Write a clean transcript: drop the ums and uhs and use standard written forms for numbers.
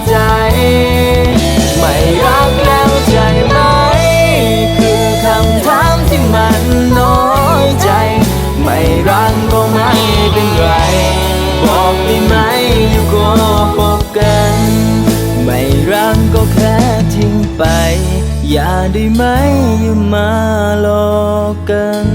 ใจไม่รักแล้วใจไหมคือคำถามที่มันน้อยใจไม่รักก็ไม่เป็นไรบอกได้ไหมอยู่โกหกกันไม่รักก็แค่ทิ้งไปอย่าได้ไหมอย่ามาหลอกกัน